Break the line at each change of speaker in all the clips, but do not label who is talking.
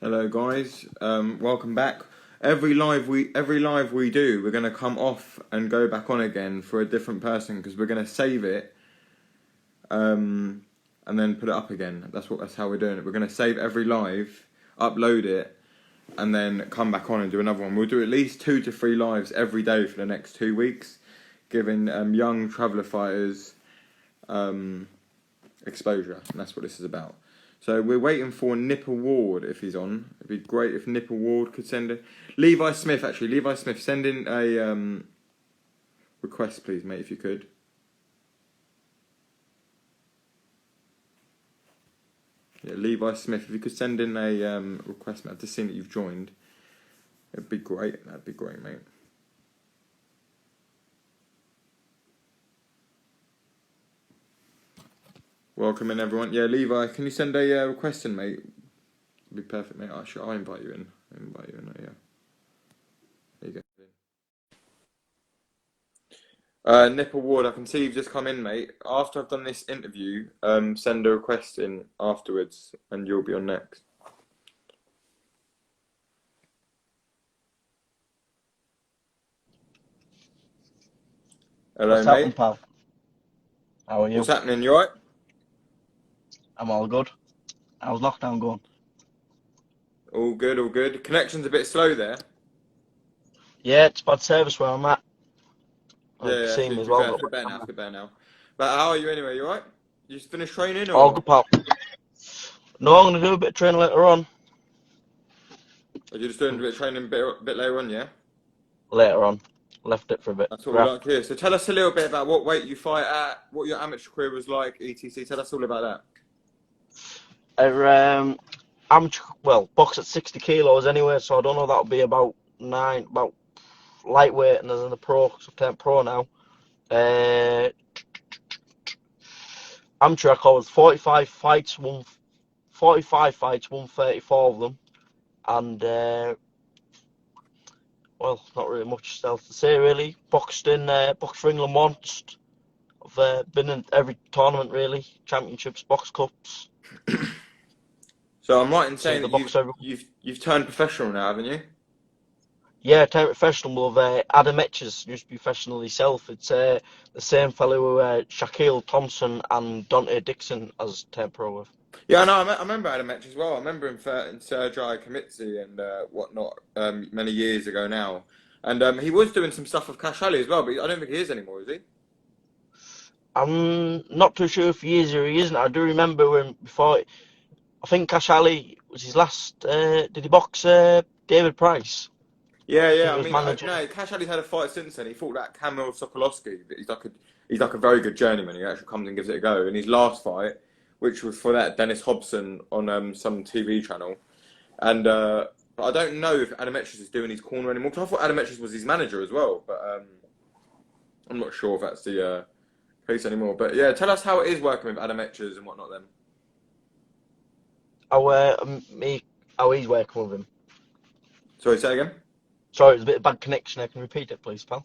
Hello guys, welcome back. Every live we do, we're gonna come off and go back on again for a different person because we're gonna save it, and then put it up again. That's how we're doing it. We're gonna save every live, upload it, and then come back on and do another one. We'll do at least 2 to 3 lives every day for the next 2 weeks, giving young traveller fighters exposure, and that's what this is about. So we're waiting for Nipper Ward if he's on. It'd be great if Nipper Ward could send it. Levi Smith, send in a request, please, mate, if you could. Yeah, Levi Smith, if you could send in a request, mate. I've just seen that you've joined. It'd be great. That'd be great, mate. Welcome in, everyone. Yeah, Levi, can you send a request in, mate? It'd be perfect, mate. I'll invite you in. Yeah. There you go. Nipper Ward, I can see you've just come in, mate. After I've done this interview, send a request in afterwards, and you'll be on next. Hello,
What's
mate.
happening, pal? How are you?
What's happening? You alright?
I'm all good. How's lockdown going?
All good, all good. Connection's a bit slow there.
Yeah, it's bad service where I'm at. I've
Yeah,
seen
to
as
be
well.
fair, it's a bit better now. It's a bit better now. But how are you anyway? You alright? You just finished training,
All
or
good, pal. No, I'm gonna do a bit of training later on.
are you just doing a bit of training a bit later on? Yeah.
Later on. Left it for a bit.
That's what we
Graph.
like to hear. So tell us a little bit about what weight you fight at, what your amateur career was like, etc. Tell us all about
I'm box at 60 kilos anyway, so I don't know. That'll be about lightweight, and as in the pro, because I'm pro now. Amateur record was 45 fights, 134 of them, and not really much else to say really. Boxed for England once. I've been in every tournament really, championships, box cups.
that. So I'm right in
Seen
saying
the
that
box every.
you've turned professional now, haven't you?
Yeah, turned professional with Adam Etches, used to be professional himself. It's the same fellow who Shaquille Thompson and Dante Dixon as turned pro with.
Yeah, no, I remember Adam Etch as well. I remember him in Sergei Kamitsi and whatnot many years ago now. And he was doing some stuff with Cash Ali as well, but I don't think he is anymore, is he?
I'm not too sure if he is or he isn't. I do remember when before. I think Cash Ali was his last. Did he box David Price?
Yeah,
I think
yeah.
he
I
was
mean,
manager.
no, Cash Ali's had a fight since then. He fought that Kamil Sokolowski. He's like a very good journeyman. He actually comes and gives it a go. And his last fight, which was for that Dennis Hobson on some TV channel, and but I don't know if Adam Etches is doing his corner anymore. Because I thought Adam Etches was his manager as well, but I'm not sure if that's the case anymore. But yeah, tell us how it is working with Adam Etches and whatnot. Then.
How he's working with him.
Sorry, say again.
Sorry, it's a bit of bad connection. I can repeat it, please, pal.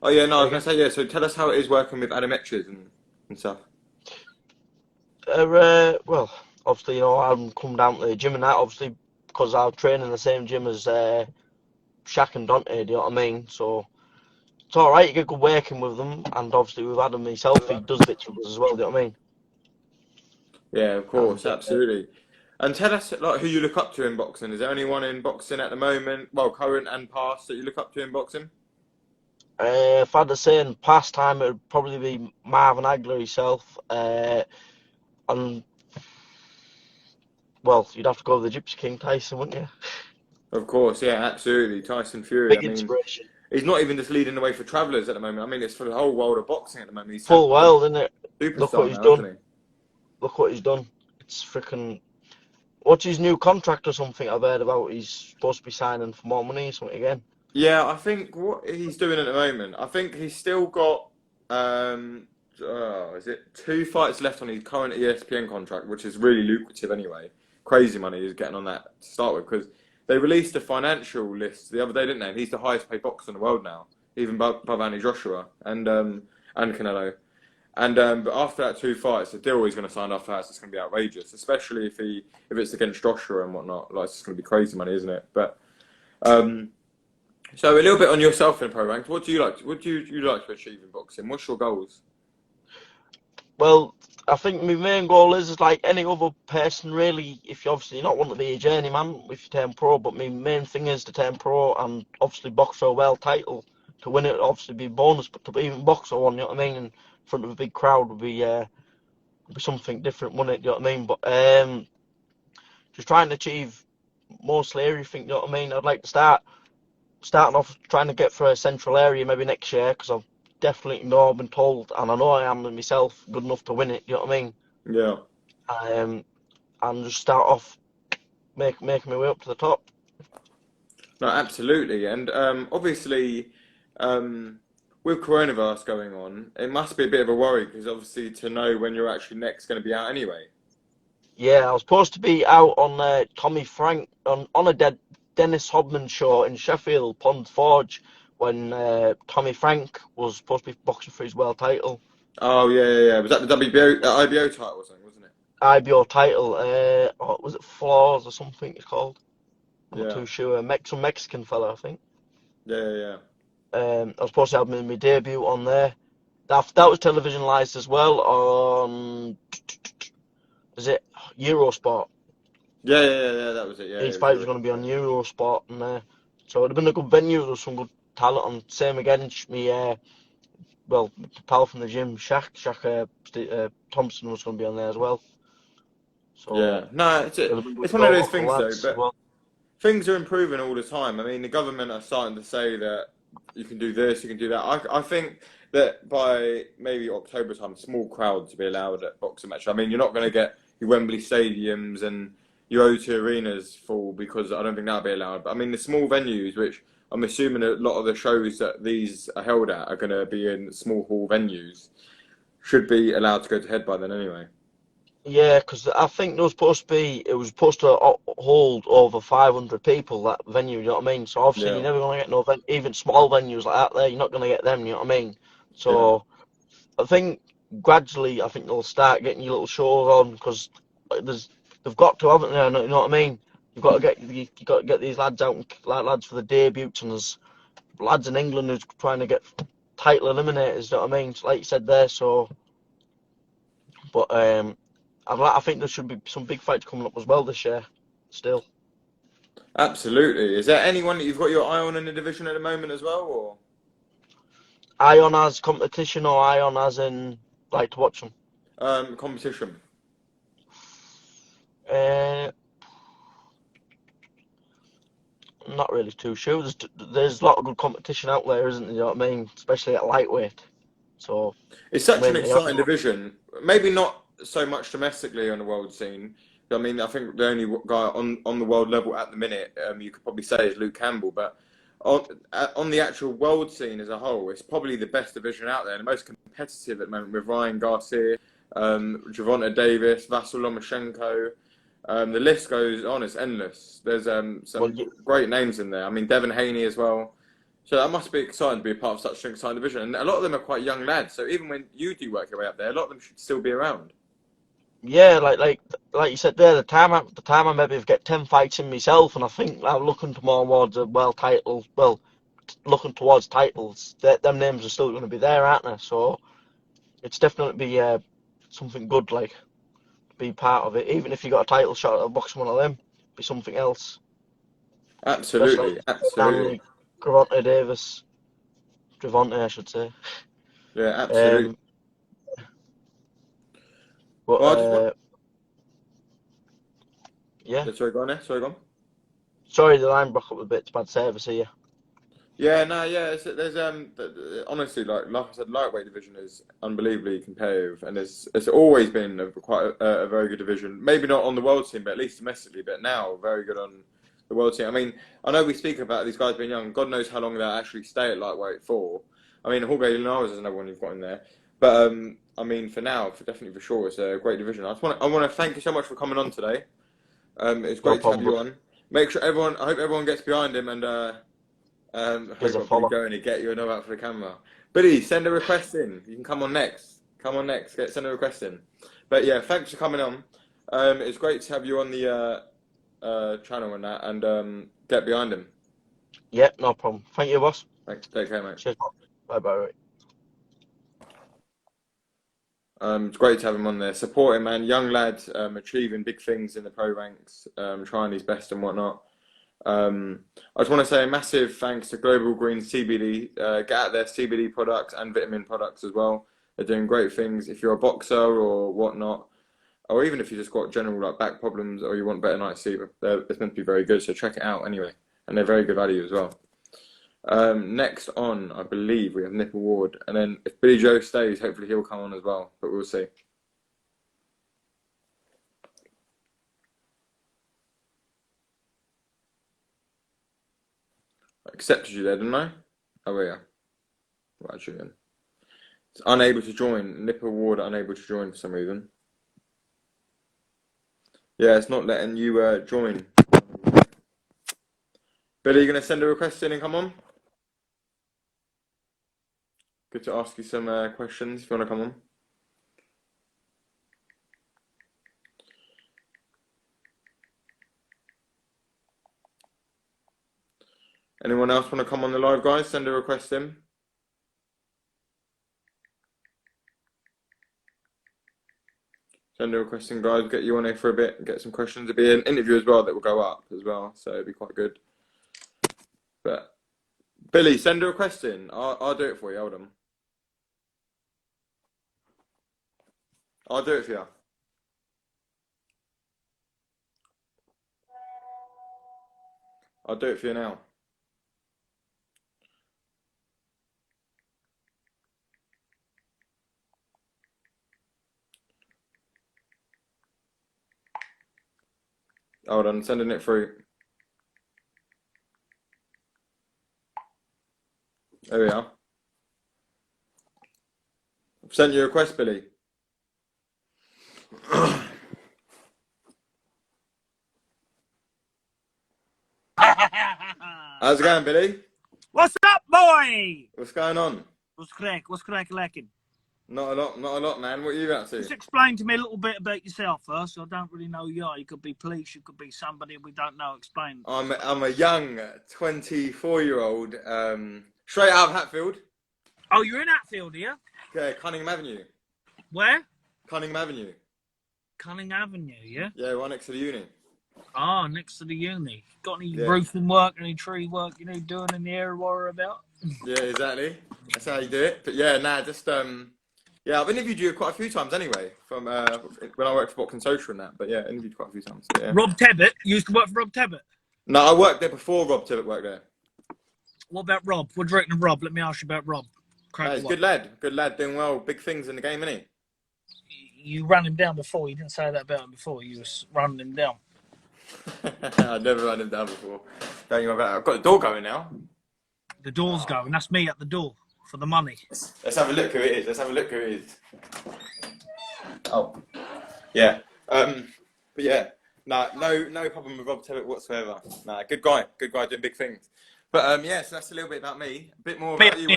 Oh yeah, no, I
Say
was gonna
again.
say yeah. So tell us how it is working with Adam Etches and stuff.
Obviously, I'm come down to the gym and that, obviously, because I train in the same gym as Shaq and Dante, do you know what I mean? So it's all right. You get good working with them, and obviously with Adam himself, he does bits with us as well. Do you know what I mean?
Yeah, of
And
course, absolutely. And tell us like who you look up to in boxing. Is there anyone in boxing at the moment, well, current and past, that you look up to in boxing?
if I had to say in pastime, it would probably be Marvin Hagler himself. And you'd have to go with the Gypsy King Tyson, wouldn't you?
Of course, yeah, absolutely. Tyson Fury. I
Big
mean,
inspiration.
he's not even just leading the way for travellers at the moment. I mean, it's for the whole world of boxing at the moment.
Full
He's a
wild, isn't it? Look what
superstar
he's
now, isn't
done.
he?
Look what he's done. It's freaking. What's his new contract or something I've heard about? He's supposed to be signing for more money or something again.
Yeah, I think what he's doing at the moment, I think he's still got, is it 2 fights left on his current ESPN contract, which is really lucrative anyway. Crazy money he's getting on that to start with because they released a financial list the other day, didn't they? And he's the highest paid boxer in the world now, even above Andy Joshua and Canelo. And but after that 2 fights, the deal he's going to sign off as it's going to be outrageous, especially if it's against Joshua and whatnot. Like, it's going to be crazy money, isn't it? But um, so a little bit on yourself in pro ranks. What do you like? What do you like to achieve in boxing? What's your goals?
Well, I think my main goal is like any other person really. If you obviously not want to be a journeyman if you turn pro, but my main thing is to turn pro and obviously box for a world title. To win it, obviously be a bonus, but to even box for one, you know what I mean, in front of a big crowd would be something different, wouldn't it? You know what I mean? But just trying to achieve mostly everything. You know what I mean? I'd like to starting off trying to get for a central area maybe next year because I've definitely know I've been told and I know I am myself good enough to win it. You know what I mean?
Yeah.
And just start off making my way up to the top.
No, absolutely. And obviously, with coronavirus going on, it must be a bit of a worry because obviously to know when you're actually next going to be out anyway.
Yeah, I was supposed to be out on Tommy Frank on a Dennis Hodman show in Sheffield Pond Forge when Tommy Frank was supposed to be boxing for his world title.
Oh, yeah, yeah, yeah. Was that the WBO, IBO title or something, wasn't it?
IBO title, or was it Flaws or something it's called? I'm not
Yeah,
too sure. Some Mexican fella, I think.
yeah, yeah,
I was supposed to have my debut on there. That was televisionalized as well on, is it Eurosport?
yeah, yeah, yeah, yeah. That was it. Yeah,
Each
it was
fight was
yours.
going to be on
Yeah,
Eurosport, and so it'd have been a good venue. There was some good talent on. Same again, me, well, pal from the gym, Shaq Thompson was going to be on there as well. So
yeah. No,
it'll have been good
it's one of those
local
things though.
lads as
But
well.
things are improving all the time. I mean, the government are starting to say that you can do this, you can do that. I think that by maybe October time, small crowds will be allowed at boxing matches. I mean, you're not going to get your Wembley stadiums and your O2 arenas full because I don't think that'll be allowed. But I mean, the small venues, which I'm assuming a lot of the shows that these are held at are going to be in small hall venues, should be allowed to go to head by then anyway.
Yeah, because I think it was supposed to hold over 500 people, that venue, you know what I mean? So obviously you're
Yeah,
never going to get even small venues like that there, you're not going to get them, you know what I mean?
yeah.
So I think gradually, I think they'll start getting your little shows on because they've got to, haven't they? You know what I mean? You got to get these lads out, like lads for the debuts, and there's lads in England who's trying to get title eliminators, you know what I mean? So like you said there, so, but I think there should be some big fights coming up as well this year, still.
Absolutely. Is there anyone that you've got your eye on in the division at the moment as well, or
Ion as competition or Ion as in like to watch them?
competition?
Uh, I'm not really too sure. There's a lot of good competition out there, isn't there? You know what I mean? Especially at lightweight. So
It's such an
mainly,
exciting division. Maybe not so much domestically on the world scene. I mean, I think the only guy on the world level at the minute, you could probably say, is Luke Campbell. But on the actual world scene as a whole, it's probably the best division out there, the most competitive at the moment with Ryan Garcia, Gervonta Davis, Vasyl Lomachenko. The list goes on; it's endless. There's
well,
some great names in there. I mean, Devin Haney as well. So that must be exciting to be a part of such an exciting division. And a lot of them are quite young lads. So even when you do work your way up there, a lot of them should still be around.
yeah, like you said there, the time I maybe get 10 fights in myself, and I think I'm looking to more towards a world title. Well, looking towards titles, them names are still going to be there, aren't they? So it's definitely be something good, like to be part of it. Even if you got a title shot at a boxing one of them, be something else. Especially
Absolutely,
like
absolutely.
Stanley, Gervonta Davis, Javonte, I should say.
Yeah, absolutely.
Um, but
Well, I just want.
yeah.
Yeah, sorry, go on there. Sorry, go on.
Sorry, the line broke up a bit. It's bad service here.
Yeah, no, yeah. There's honestly, like I said, lightweight division is unbelievably competitive, and it's always been quite a very good division. Maybe not on the world scene, but at least domestically. But now, very good on the world scene. I mean, I know we speak about these guys being young. God knows how long they'll actually stay at lightweight for. I mean, Jorge Linares is another one you've got in there. But I mean, for now, definitely for sure, it's a great division. I want to thank you so much for coming on today. It's
No
great to have
problem,
you
bro.
on. Make sure everyone. I hope everyone gets behind him and.
Gives
Hope
a
I'll probably
follow.
go in and get you a note out for the camera. Billy, send a request in. You can come on next. Come on next. Send a request in. But yeah, thanks for coming on. It's great to have you on the channel and that, and get behind him.
Yeah, no problem. Thank you, boss.
Thanks. Take care, mate.
Cheers. Bye bye.
It's great to have him on there. Support him, man. Young lad, achieving big things in the pro ranks, trying his best and whatnot. I just want to say a massive thanks to Global Green CBD. Get out there, CBD products and vitamin products as well. They're doing great things. If you're a boxer or whatnot, or even if you just got general like back problems or you want better night's sleep, it's meant to be very good. So check it out anyway, and they're very good value as well. Next on, I believe we have Nipple Ward, and then if Billy Joe stays, hopefully he'll come on as well. But we'll see. I accepted you there, didn't I? Oh yeah. Right, Julian. It's unable to join. Nipple Ward unable to join for some reason. Yeah, it's not letting you join. Billy, you gonna send a request in and come on? Good to ask you some questions if you wanna come on. Anyone else wanna come on the live, guys? Send a request in. Send a request in, guys. Get you on here for a bit and get some questions. There'll be an interview as well that will go up as well, so it'll be quite good. But Billy, send a request in. I'll do it for you. Hold on. I'll do it for you. I'll do it for you now. Hold on, sending it through. There we are. I've sent you a request, Billy. How's it going, Billy?
What's up, boy?
What's going on?
What's crack? What's lacking?
Not a lot, man. What are you up to?
Just explain to me a little bit about yourself first. I don't really know you are. You could be police, you could be somebody we don't know. Explain.
I'm a young 24-year-old, straight out of Hatfield.
Oh, you're in Hatfield, are you?
Yeah, Cunningham Avenue.
Where?
Cunningham Avenue.
Cunningham Avenue, yeah?
Yeah, right next to the uni.
Oh, next to the uni. Got any roofing work, any tree work you need doing in the area or about?
Yeah, exactly. That's how you do it. But yeah, just yeah, I've interviewed you quite a few times anyway, from when I worked for Boxing Social and that. But yeah, interviewed quite a few times. So, yeah.
Rob Tebbett? You used to work for Rob Tebbett?
No, I worked there before Rob Tibbett worked there.
What about Rob? What do you reckon of Rob? Let me ask you about Rob.
He's a good lad, doing well, big things in the game, isn't he?
You ran him down before. You didn't say that about him before. You was running him down.
I've never run him down before. Don't you worry about it. I've got the door going now.
The door's going. That's me at the door for the money.
Let's have a look who it is. Oh, yeah. But yeah, no problem with Rob Tebbett whatsoever. Nah, good guy doing big things. But yeah, so that's a little bit about me. A bit more about you.
Me.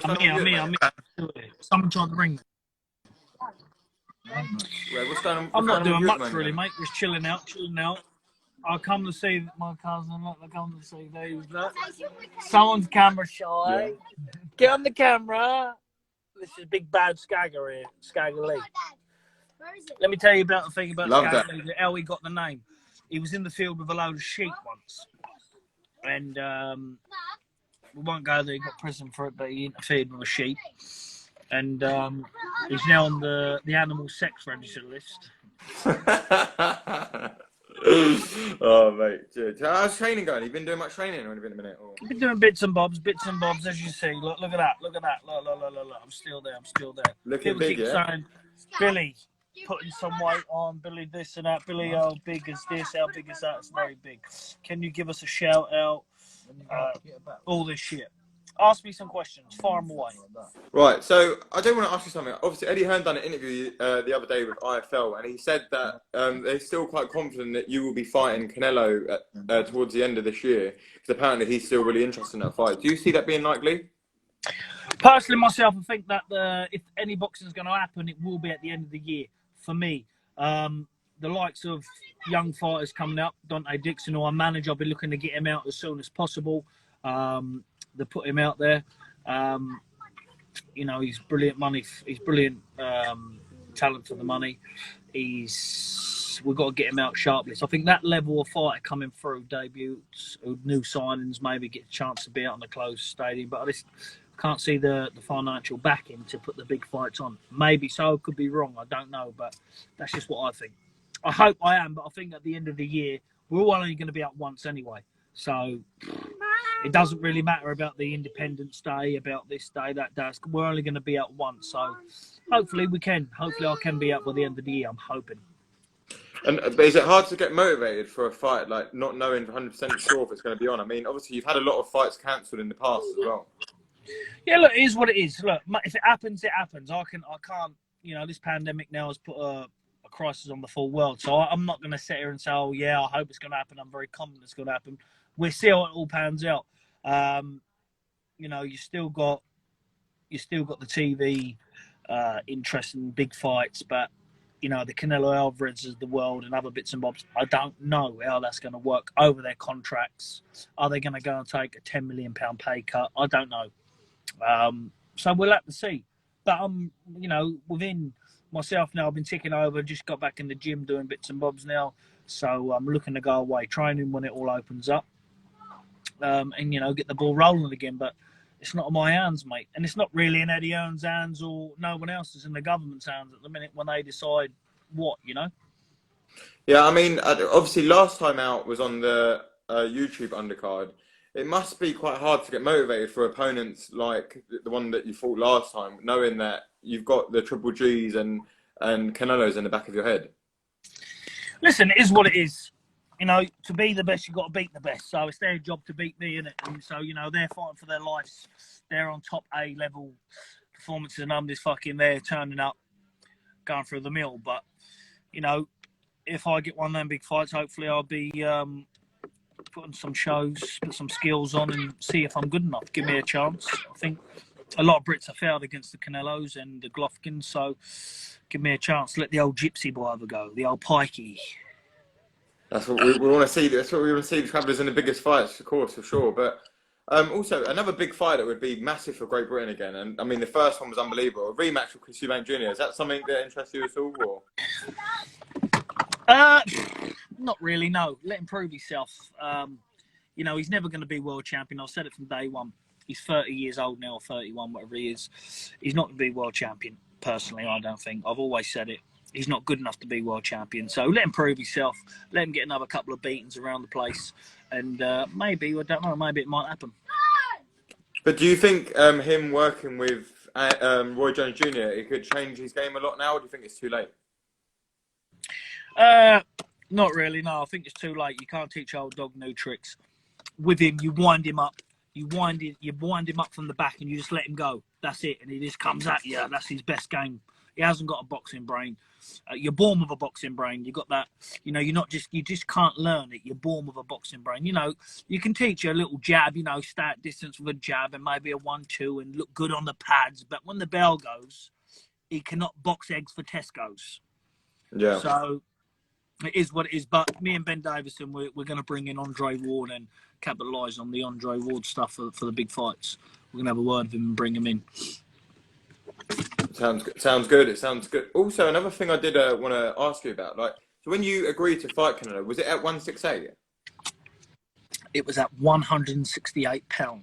Someone tried to ring me.
What's going on?
I'm not doing much really, mate. Just chilling out. I come to see my cousin. I come to see these. Someone's camera shy. Yeah. Get on the camera. This is big bad Skagger here. Skagger Lee. Let me tell you about the thing about Skagger Lee, how he got the name. He was in the field with a load of sheep once. And we won't go there, he got prison for it, but he interfered with a sheep. And he's now on the animal sex register list.
Oh, mate. Dude. How's training going? You been doing much training or anything in a minute? Or?
I've been doing bits and bobs, as you see. Look at that. Look. I'm still there.
Looking
People
big,
keep
yeah?
saying, Billy, putting some weight on, Billy this and that, Billy how big is this, how big is that? It's very big. Can you give us a shout out? All this shit. Ask me some questions. Fire them away.
Right, so I do want to ask you something. Obviously, Eddie Hearn done an interview the other day with IFL, and he said that they're still quite confident that you will be fighting Canelo towards the end of this year, because apparently he's still really interested in that fight. Do you see that being likely?
Personally, myself, I think that if any boxing is going to happen, it will be at the end of the year for me. The likes of young fighters coming up, Dante Dixon, who I manage, I'll be looking to get him out as soon as possible. To put him out there. You know, he's brilliant money. He's brilliant talent for the money. We've got to get him out sharply. So I think that level of fighter coming through, debuts, new signings, maybe get a chance to be out on the closed stadium. But I just can't see the financial backing to put the big fights on. Maybe so, could be wrong. I don't know, but that's just what I think. I hope I am, but I think at the end of the year, we're all only going to be out once anyway. So it doesn't really matter about the Independence Day, about this day, that day. We're only going to be out once. So hopefully we can. Hopefully I can be out by the end of the year. I'm hoping.
But is it hard to get motivated for a fight, like not knowing 100% sure if it's going to be on? I mean, obviously you've had a lot of fights cancelled in the past as well.
Yeah, look, it is what it is. Look, if it happens, it happens. I can't. You know, this pandemic now has put a crisis on the full world. So I'm not going to sit here and say, oh yeah, I hope it's going to happen. I'm very confident it's going to happen. We'll see how it all pans out. You know, you still got the TV interest in big fights, but you know, the Canelo Alvarez of the world and other bits and bobs, I don't know how that's going to work over their contracts. Are they going to go and take a £10 million pay cut? I don't know. So we'll have to see. But you know, within myself now, I've been ticking over, just got back in the gym doing bits and bobs now. So I'm looking to go away, training when it all opens up. And, you know, get the ball rolling again. But it's not in my hands, mate. And it's not really in Eddie Hearn's hands or no one else's, in the government's hands at the minute when they decide what, you know?
Yeah, I mean, obviously last time out was on the YouTube undercard. It must be quite hard to get motivated for opponents like the one that you fought last time, knowing that you've got the Triple G's and Canelo's in the back of your head.
Listen, it is what it is. You know, to be the best, you've got to beat the best. So it's their job to beat me, innit? And so, you know, they're fighting for their lives. They're on top A-level performances, and I'm just fucking there turning up, going through the mill. But, you know, if I get one of them big fights, hopefully I'll be putting some shows, put some skills on and see if I'm good enough. Give me a chance. I think a lot of Brits have failed against the Canelos and the Golovkins, so give me a chance. Let the old gypsy boy have a go, the old pikey.
That's what we want to see. That's what we want to see, the travellers in the biggest fights, of course, for sure. But also, another big fight that would be massive for Great Britain again. And I mean, the first one was unbelievable. A rematch with Chris Eubank Jr. Is that something that interests you at all? Or?
Not really, no. Let him prove himself. You know, he's never going to be world champion. I've said it from day one. He's 30 years old now, or 31, whatever he is. He's not going to be world champion, personally, I don't think. I've always said it. He's not good enough to be world champion. So let him prove himself. Let him get another couple of beatings around the place. And maybe, I don't know, maybe it might happen.
But do you think him working with Roy Jones Jr., it could change his game a lot now, or do you think it's too late?
Not really, no. I think it's too late. You can't teach old dog new tricks. With him, you wind him up. You wind him up from the back and you just let him go. That's it. And he just comes at you. That's his best game. He hasn't got a boxing brain. You're born with a boxing brain. You got that. You know, you just can't learn it. You're born with a boxing brain. You know, you can teach you a little jab. You know, start distance with a jab and maybe a 1-2 and look good on the pads. But when the bell goes, he cannot box eggs for Tesco's.
Yeah.
So it is what it is. But me and Ben Davison, we're going to bring in Andre Ward and capitalise on the Andre Ward stuff for the big fights. We're going to have a word with him and bring him in.
Sounds good. It sounds good. Also, another thing I did want to ask you about, like, so when you agreed to fight Canelo, was it at 168?
It was at £168.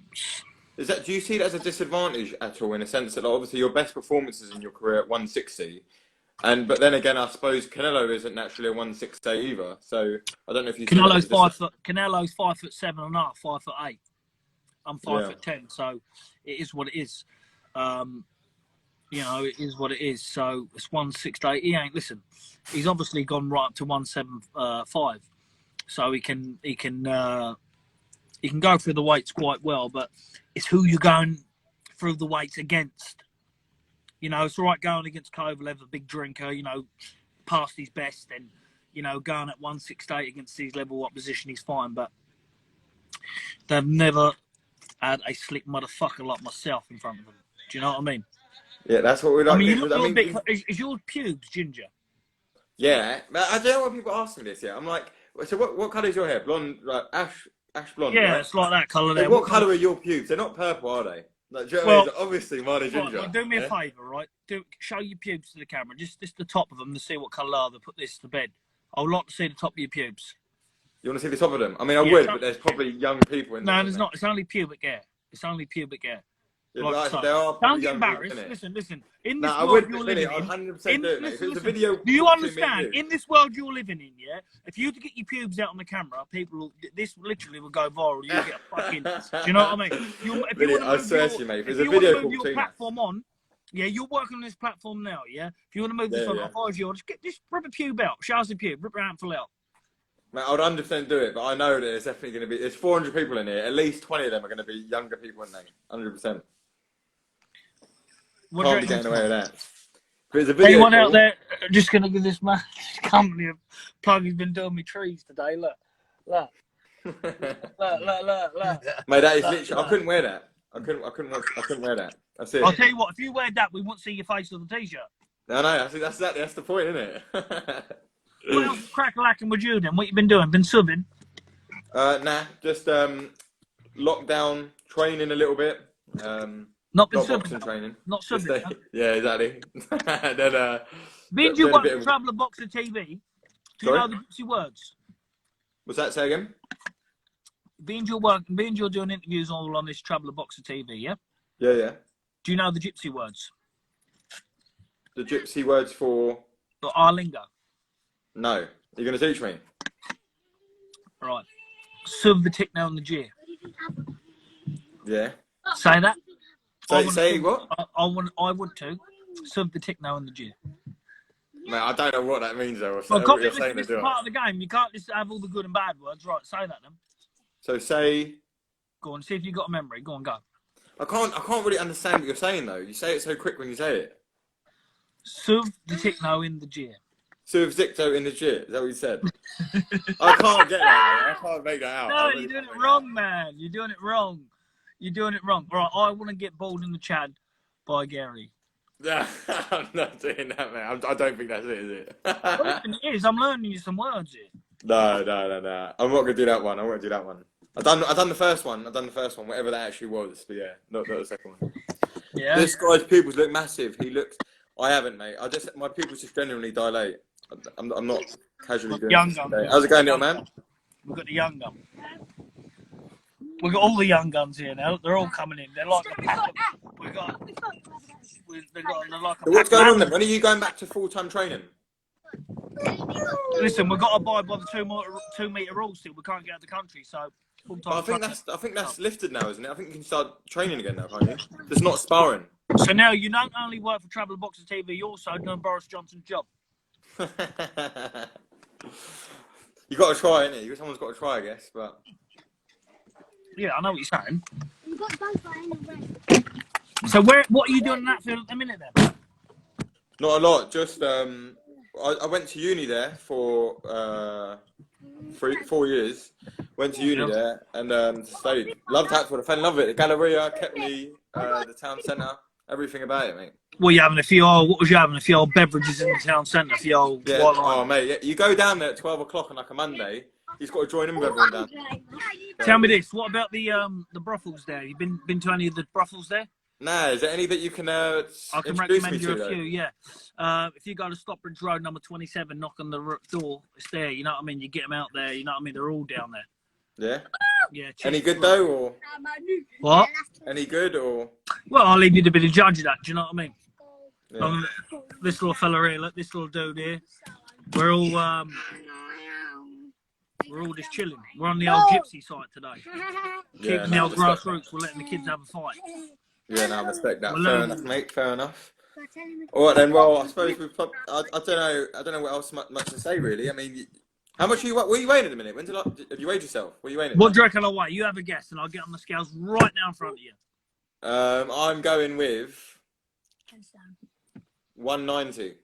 Is that? Do you see that as a disadvantage at all, in a sense that, like, obviously your best performances in your career at 160, but then again, I suppose Canelo isn't naturally a 168 either. So I don't know if you.
Canelo's 5'7.5", 5'8". I'm 5'10", so it is what it is. You know, it is what it is. So it's 168. He ain't listen. He's obviously gone right up to 175, so he can go through the weights quite well. But it's who you're going through the weights against. You know, it's all right going against Kovalev, a big drinker. You know, past his best, and you know, going at 168 against his level opposition, he's fine. But they've never had a slick motherfucker like myself in front of them. Do you know what I mean?
Yeah, that's what we like.
I mean, you look a little bit. Is your pubes ginger?
Yeah, I don't know why people are asking this. Yeah, I'm like, so what colour is your hair? Blonde, like ash blonde,
Yeah,
right?
it's like that colour
Hey,
there.
what colour are your pubes? They're not purple, are they? Like, do you know what I mean? Obviously, mine are ginger.
Well, do me a favour, right? Show your pubes to the camera. Just the top of them to see what colour are. They put this to bed. I would like to see the top of your pubes.
You want to see the top of them? I mean, I would, but there's probably young people in there.
No, there's not. It's only pubic hair. It's only pubic hair.
Yeah,
Like,
there are probably
don't get
young
embarrassed.
people in it.
Listen. In this
I
world
would,
you're
Billy,
living
I'd
in,
100% do it, mate. If it was a video,
do you understand?
me and you.
In this world you're living in, yeah. If you were to get your pubes out on the camera, this literally will go viral. You get a fucking. Do you know what I mean? If
Billy,
you want
I
to
swear to you, mate. If there's a video called
your platform on. Yeah, you're working on this platform now, yeah? If you want to move this on, just rip a pube out. Show us a pube. Rip your handful out.
Mate, I would 100% do it, but I know that there's definitely going to be... There's 400 people in here. At least 20 of them are going to be younger people, aren't they? 100%. Can't be getting away with that. But it's a video
anyone out there just going to give this man company a plug? He's been doing me trees today. Look. Look.
Mate, that is literally... I couldn't wear that. I couldn't wear that. That's it.
I'll tell you what, if you wear that, we won't see your face on the t-shirt.
No, that's the point, isn't it?
What else is crack-a-lacking with you then? What you been doing? Been subbing?
Nah, just lockdown training a little bit.
Not been
boxing
subbing?
training.
Not subbing, huh?
Yeah, exactly. Then,
being you work for Traveller Boxer TV, do you know the gypsy words?
What's that, say again?
Being you're doing interviews all on this Traveller Boxer TV, yeah?
Yeah.
Do you know the gypsy words?
The gypsy words for
our lingo?
No. You're going to teach me?
Right. Sub the tick now on the G.
Yeah.
Say that.
Say what?
I would too. Sub the tick now on the G.
Mate, I don't know what that means though.
Well, this is part of the game. You can't just have all the good and bad words. Right, say that then.
So say...
Go on, see if you've got a memory. Go on, go.
I can't really understand what you're saying though. You say it so quick when you say it.
Sub the tick now in the G.
Suv Zicto in the G. Is that what you said? I can't get that, mate. I can't make that out.
No, you're doing it wrong, man. You're doing it wrong. Right, I want to get bald in the Chad by Gary.
Yeah, I'm not doing that, man. I don't think that's it, is it?
Well, it is. I'm learning you some words here.
No. I'm not gonna do that one. I won't do that one. I've done the first one. Whatever that actually was. But yeah, not the second one.
Yeah.
This guy's pupils look massive. I haven't, mate. My pupils just genuinely dilate. I'm not casually doing
young
this
gun.
today. How's it going, little man?
We've got the young gun. We've got all the young guns here now. They're all coming in. They're like a pack of, they're like a
What's going on then? When are you going back to full-time training?
Listen, we've got to abide by the 2 metre rule still. We can't get out of the country, so
I think that's lifted now, isn't it? I think you can start training again now, can't you? Just not sparring.
So now you don't only work for Traveller Boxer TV, you also doing Boris Johnson's job.
You got to try, innit? Someone's got to try, I guess. But
yeah, I know what you're saying. So what are you doing in that field at the minute then?
not a lot. Just I went to uni there for 4 years. Went to uni there and stayed. Loved Hatfield. I fell in love with it. The Galleria kept me. The town centre. Everything about it, mate.
What was you having? A few old beverages in the town centre? A few old
Oh, mate. Yeah, you go down there at 12 o'clock on like a Monday. You've got to join in with everyone down.
Tell me this. What about the brothels there? You been to any of the brothels there?
Nah, is there any that you can
I can
introduce
recommend
me
you
to,
a few, yeah. If you go to Stockbridge Road, number 27, knock on the door, it's there, you know what I mean? You get them out there, you know what I mean? They're all down there.
Yeah?
Yeah.
Any good though, or?
What?
Any good, or?
Well, I'll leave you to be the judge of that, do you know what I mean?
Yeah.
This little fella here, look, this little dude here, we're all just chilling. We're on the old gypsy site today. Keeping the old grassroots, we're letting the kids have a fight.
Yeah, no, I respect that. Fair enough, mate. Fair enough. All right then. Well, I suppose we've. I don't know what else much to say really. I mean, how much are you? What are you weighing at the minute? Have you weighed yourself? What are you weighing at?
What do you reckon I weigh? You have a guess, and I'll get on the scales right now in front of you.
I'm going with 190.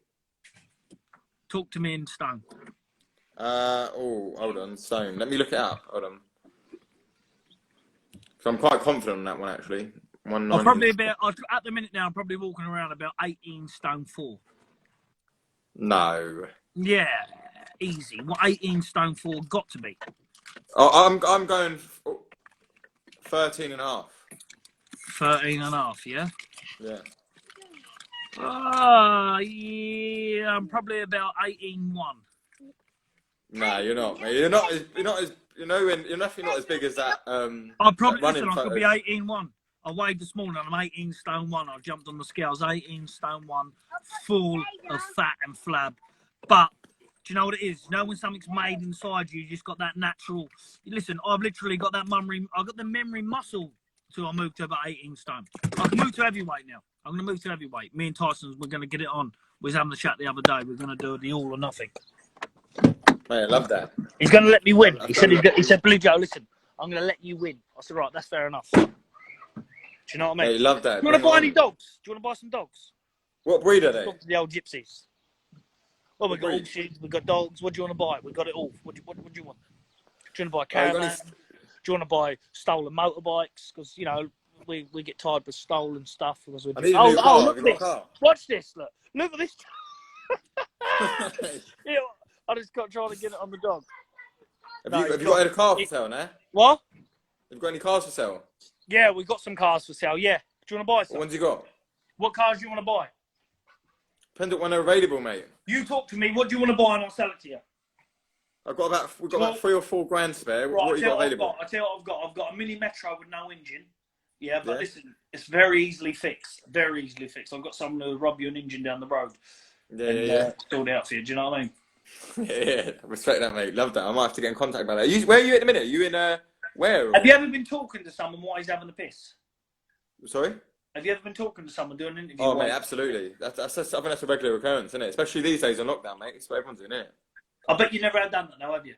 Talk to me in stone.
Hold on, stone. Let me look it up. Hold on. So I'm quite confident on that one actually. 190.
I'm probably at the minute now. I'm probably walking around about 18 stone 4.
No.
Yeah, easy. What 18 stone 4 got to be?
I'm going 13 and a half.
13 and a half. Yeah.
Yeah.
Yeah. I'm probably about 18.1.
No, you're not, mate. You're definitely not as big as that.
I'll probably
that running
listen. I could be
photos.
18.1. I weighed this morning. I'm 18 stone 1. I jumped on the scales. 18 stone 1, full of fat and flab. But do you know what it is? You know when something's made inside you, you just got that natural. Listen, I've literally got that memory. I've got the memory muscle till I move to about 18 stone. I can move to heavyweight now. I'm going to move to heavyweight. Me and Tyson, we're going to get it on. We was having a chat the other day. We're going to do the all or nothing.
Mate, I love that.
He's going to let me win. He said, Billy Joe, listen, I'm going to let you win. I said, right, that's fair enough. Do you know what I mean?
Mate, love that.
Do you want to buy any dogs? Do you want to buy some dogs?
What breed are they?
Talk to the old gypsies. Well, we've got horses, we've got dogs. What do you want to buy? We've got it all. What do you want? Do you want to buy a caravan? Do you want to buy stolen motorbikes? Because, you know, we get tired with stolen stuff. Because look at this. Watch this. Look at this. Yeah, I just got trying to get it on the dog.
Have you got any cars for sale now?
What?
Have you got any cars for sale?
Yeah, we've got some cars for sale. Yeah. Do you want to buy some?
What ones you got?
What cars do you want to buy?
Depends on when they're available, mate.
You talk to me. What do you want to buy and I'll sell it to you?
We've got about 3 or 4 grand spare.
Right,
what have you got available?
I'll tell you what I've got. I've got a mini Metro with no engine. Yeah, but listen, it's very easily fixed. Very easily fixed. I've got someone who'll rob you an engine down the road.
Yeah.
Sort it out for you. Do you know what I mean?
Yeah, respect that, mate. Love that. I might have to get in contact about that. Where are you at the minute? Are you in where?
Have you ever been talking to someone while he's having a piss?
Sorry?
Have you ever been talking to someone doing an interview?
Oh, mate, absolutely. I think that's a regular occurrence, isn't it? Especially these days on lockdown, mate. It's what everyone's doing, isn't it?
I bet you never have done that now, have you?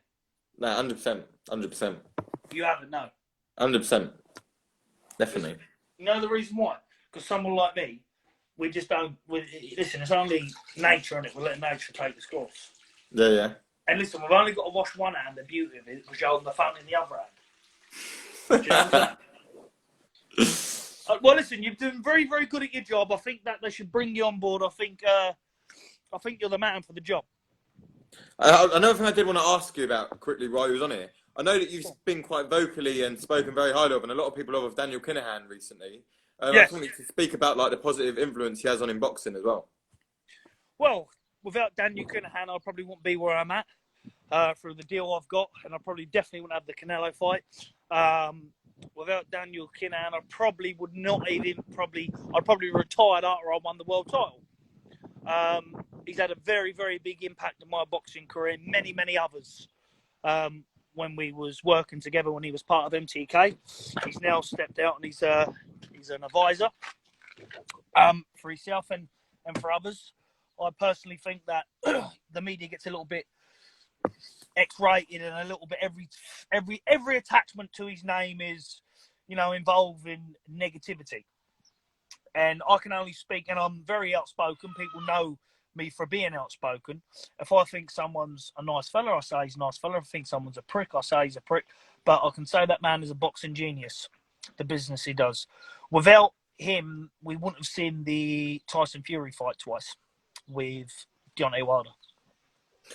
No, 100%. 100%.
You haven't, no.
100%. Definitely.
You know the reason why? Because someone like me, we just don't. Listen, it's only nature, and it will let nature take its course.
Yeah.
And listen, we've only got to wash one hand. The beauty of it is we're holding the phone in the other hand. Do you know what I'm saying? Well, listen, you've done very, very good at your job. I think that they should bring you on board. I think you're the man for the job.
Another thing I did want to ask you about quickly while you was on here. I know that you've been quite vocally and spoken very highly of, and a lot of people love of Daniel Kinahan recently.
Yes.
I just wanted to speak about like the positive influence he has on him boxing as well.
Well, without Daniel Kinahan, I probably wouldn't be where I'm at through the deal I've got, and I probably definitely wouldn't have the Canelo fight. Without Daniel Kinahan, I probably would not even I'd probably retired after I won the world title. He's had a very, very big impact on my boxing career, many, many others. When we was working together when he was part of MTK, he's now stepped out and he's an advisor for himself and for others. I personally think that the media gets a little bit X-rated and a little bit every attachment to his name is, involved in negativity. And I can only speak, and I'm very outspoken. People know me for being outspoken. If I think someone's a nice fella, I say he's a nice fella. If I think someone's a prick, I say he's a prick. But I can say that man is a boxing genius, the business he does. Without him, we wouldn't have seen the Tyson Fury fight twice with Deontay Wilder.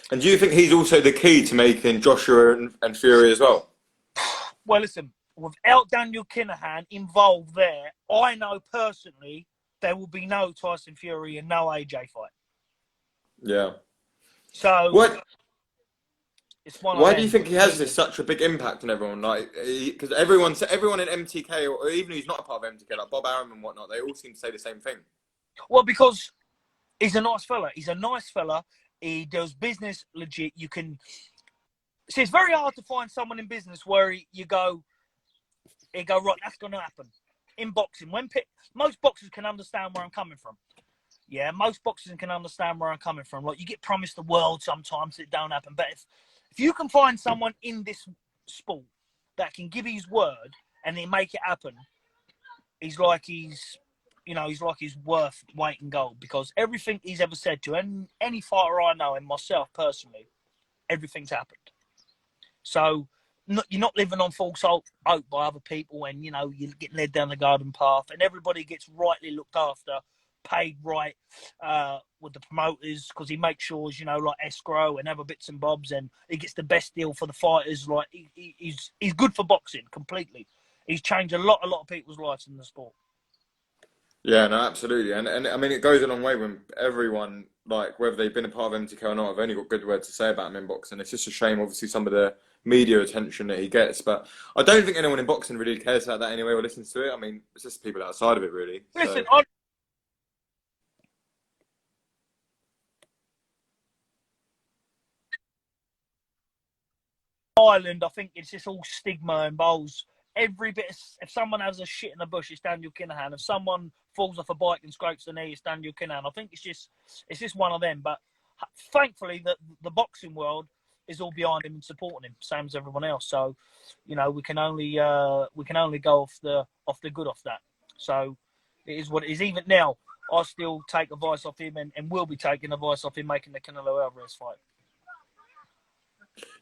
And
do you think he's also the key to making Joshua and Fury as well?
Well, listen, without Daniel Kinahan involved there, I know personally there will be no Tyson Fury and no AJ fight.
Yeah.
So
why do you think he has such a big impact on everyone? Like, because everyone in MTK, or even who's not a part of MTK, like Bob Arum and whatnot, they all seem to say the same thing.
Well, because he's a nice fella. He's a nice fella. He does business legit. You can see it's very hard to find someone in business where you go, right, that's going to happen. In boxing, most boxers can understand where I'm coming from. Yeah, most boxers can understand where I'm coming from. Like, you get promised the world sometimes, it don't happen. But if you can find someone in this sport that can give his word and then make it happen, he's like he's worth weight in gold. Because everything he's ever said to any fighter I know, and myself personally, everything's happened. So you're not living on false hope by other people, and you know you're getting led down the garden path, and everybody gets rightly looked after, paid right with the promoters, because he makes sure, you know, like escrow and other bits and bobs, and he gets the best deal for the fighters. Like he's good for boxing completely. He's changed a lot of people's lives in the sport.
Yeah, no, absolutely, and I mean it goes a long way when everyone, like whether they've been a part of MTK or not, have only got good words to say about him in boxing. It's just a shame, obviously, some of the media attention that he gets, but I don't think anyone in boxing really cares about that anyway or listens to it. I mean, it's just people outside of it, really.
Listen,
So.
Ireland, I think it's just all stigma and bowls. Every bit, if someone has a shit in the bush, it's Daniel Kinahan. If someone falls off a bike and scrapes the knee, it's Daniel Kinahan. I think it's just one of them. But thankfully, the boxing world is all behind him and supporting him, same as everyone else. So, you know, we can only go off the good off that. So it is what it is. Even now, I still take advice off him, and will be taking advice off him making the Canelo Alvarez fight.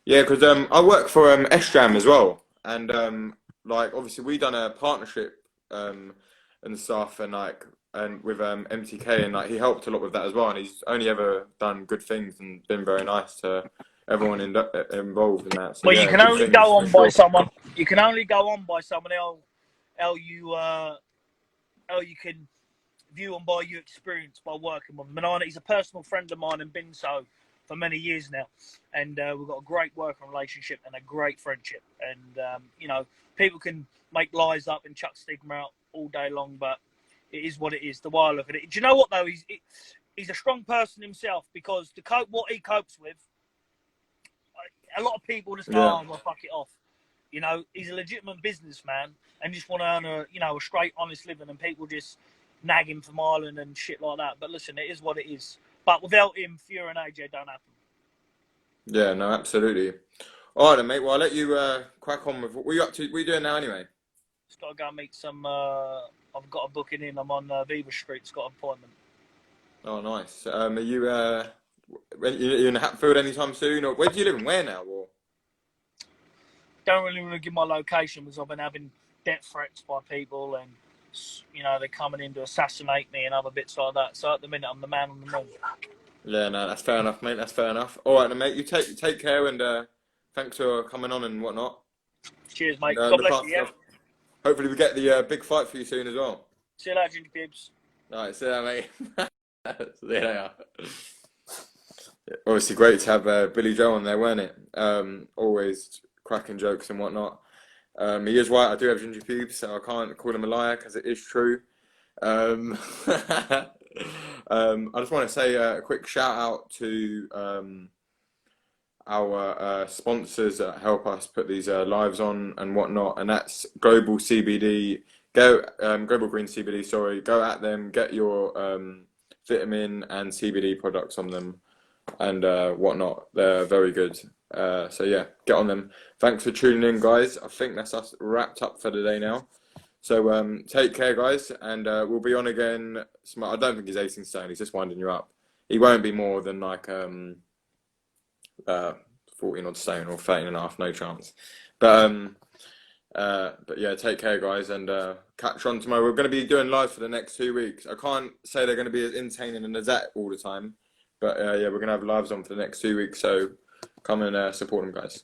Yeah, because I work for SJAM as well, and like obviously we done a partnership and stuff, and with MTK, and like he helped a lot with that as well, and he's only ever done good things and been very nice to everyone involved in that. So,
well,
yeah,
you can only go on by someone. You can only go on by someone else. How you can view them by your experience by working with them. And he's a personal friend of mine and been so for many years now, and we've got a great working relationship and a great friendship. And you know, people can make lies up and chuck stigma out all day long, but it is what it is. The way I look at it, do you know what though? He's a strong person himself, because to cope what he copes with, a lot of people just go, "Oh, well, fuck it off." You know, he's a legitimate businessman and just want to earn a straight, honest living, and people just nag him from Ireland and shit like that. But listen, it is what it is. But without him, Fury and AJ don't happen.
Yeah, no, absolutely. All right, then, mate. Well, I'll let you crack on with what are you up to. What are you doing now, anyway?
Just got to go and meet some. I've got a booking in. I'm on Viva Street. It's got an appointment.
Oh, nice. Are you you in Hatfield anytime soon, or where do you live and where now? Or?
Don't really want to give my location because I've been having death threats by people, and you know they're coming in to assassinate me and other bits like that. So at the minute, I'm the man on the move.
Yeah, no, that's fair enough, mate. That's fair enough. All right, then, mate. You take care, and thanks for coming on and whatnot.
Cheers, mate.
And,
God bless you. Yeah?
Hopefully, we get the big fight for you soon as well.
See you later, Ginger Pibs.
All right, see you later, mate. There they are. Obviously, great to have Billy Joe on there, weren't it? Always cracking jokes and whatnot. He is right. I do have ginger pubes, so I can't call him a liar because it is true. I just want to say a quick shout out to our sponsors that help us put these lives on and whatnot, and that's Global CBD. Global Green CBD. Sorry, go at them. Get your vitamin and CBD products on them and whatnot. They're very good. So yeah, get on them. Thanks for tuning in, guys. I think that's us wrapped up for the day now. So take care, guys, and we'll be on again. I don't think he's 18 stone. He's just winding you up. He won't be more than like 14 odd stone or 13 and a half. No chance. But yeah, take care, guys, and catch on tomorrow. We're going to be doing live for the next 2 weeks. I can't say they're going to be as entertaining as that all the time, but yeah, we're going to have lives on for the next 2 weeks. So come and support them, guys.